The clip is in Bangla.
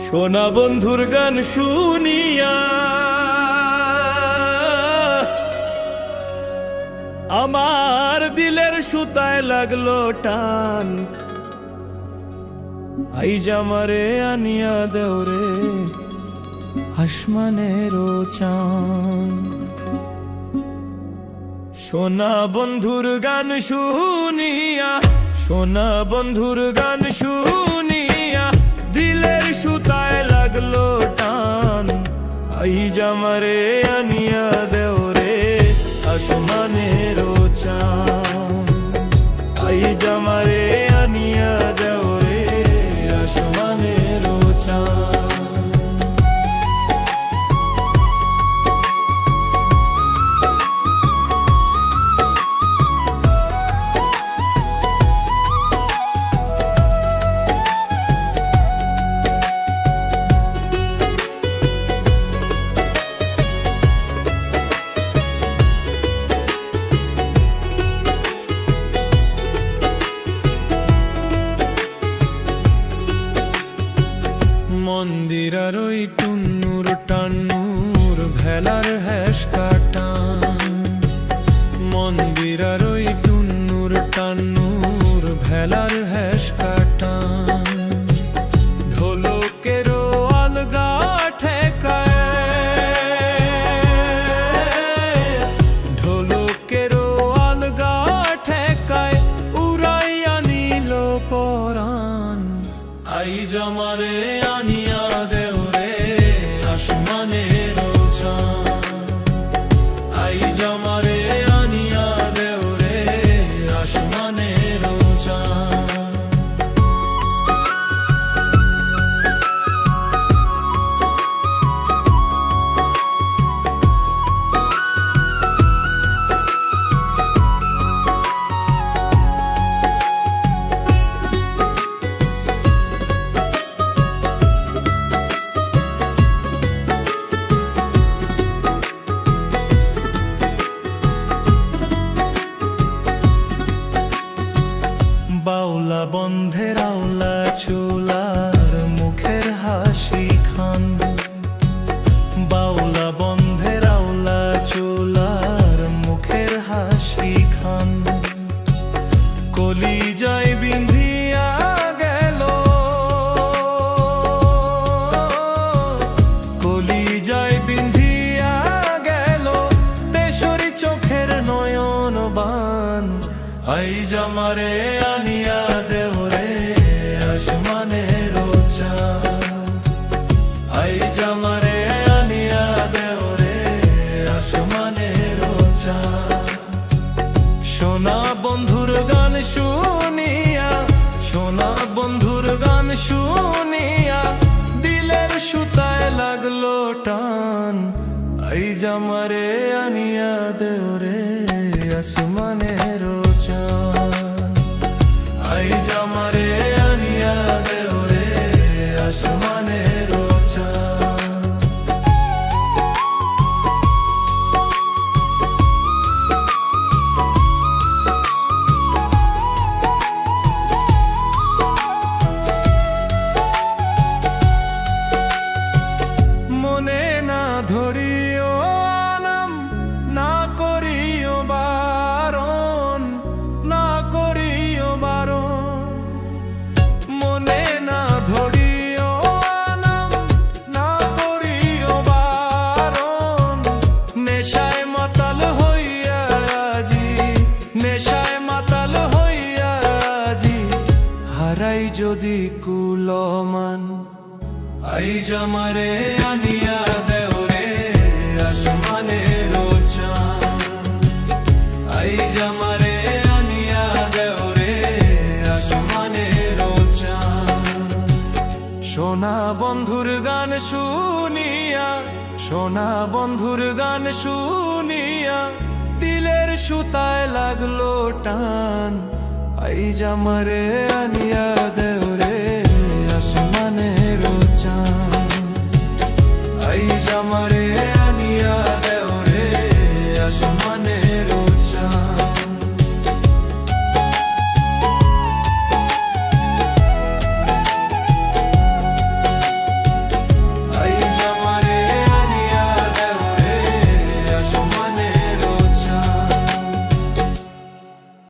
সোনা বন্ধুর গান শুনিয়া আমার দিলের সুতায় লাগলো টান। আইজ আমারে আনিয়া দেওরে আসমানেরও চান। সোনা বন্ধুর গান শুনিয়া, সোনা বন্ধুর গান শুনিয়া দিলের সুতায় লাগলো টান। আইজ আমারে আনিয়া দেওরে আসমানেরও চান। আইজ আমারে আনিয়া দেওরে আসমানেরও চান। মন্দিরার ওই টুন্নুর টান্নুর ভেলার হ্যাস কাটান। মন্দিরার ওই টুন্নুর টান্নুর ভেলার হ্যাস কাটান। ঢোলকেরও আলগা ঠেকায়, ঢোলকেরও আলগা ঠেকায় উড়াইয়া নিল পরাণ। আইজ আমারে আনিয়া দেওরে আসমানেরও চান। আইজ আমারে আনিয়া দেওরে আসমানেরও চান। বাউলা বন্ধের আওলা চুলার মুখের হাসি খান। বাউলা বন্ধের আওলা চুলার মুখের হাসি খান। কলিজায় বিন্ধিয়া গেল, কলিজায় বিন্ধিয়া গেল তেসরি চোখের নয়ন বান। আইজ আমারে আনিয়া দেওরে আসমানেরও চান। আইজ আমারে আনিয়া দেওরে আসমানেরও চান। সোনা বন্ধুর গান শুনিয়া, সোনা বন্ধুর গান শুনিয়া দিলের সুতায় লাগলো টান। আইজ আমারে আনিয়া দেওরে আসমানেরও চান। আইজ আমারে আনিয়া দেওরে আসমানেরও চান। মনে না ধরিও আনাম, না করিও বারণ, না করিও বারণ। মনে না ধরিও আনাম, না করিও বারণ। নেশায় মাতাল হইয়া আজি, নেশায় মাতাল হইয়া আজি হারাই যদি কুলমান। আইজ আমারে আনিয়া দেওরে আসমানেরও চান। আইজ আমারে আনিয়া দেওরে আসমানেরও চান। সোনা বন্ধুর গান শুনিয়া, সোনা বন্ধুর গান শুনিয়া দিলের সুতায় লাগলো টান। আইজ আমারে আনিয়া দেওরে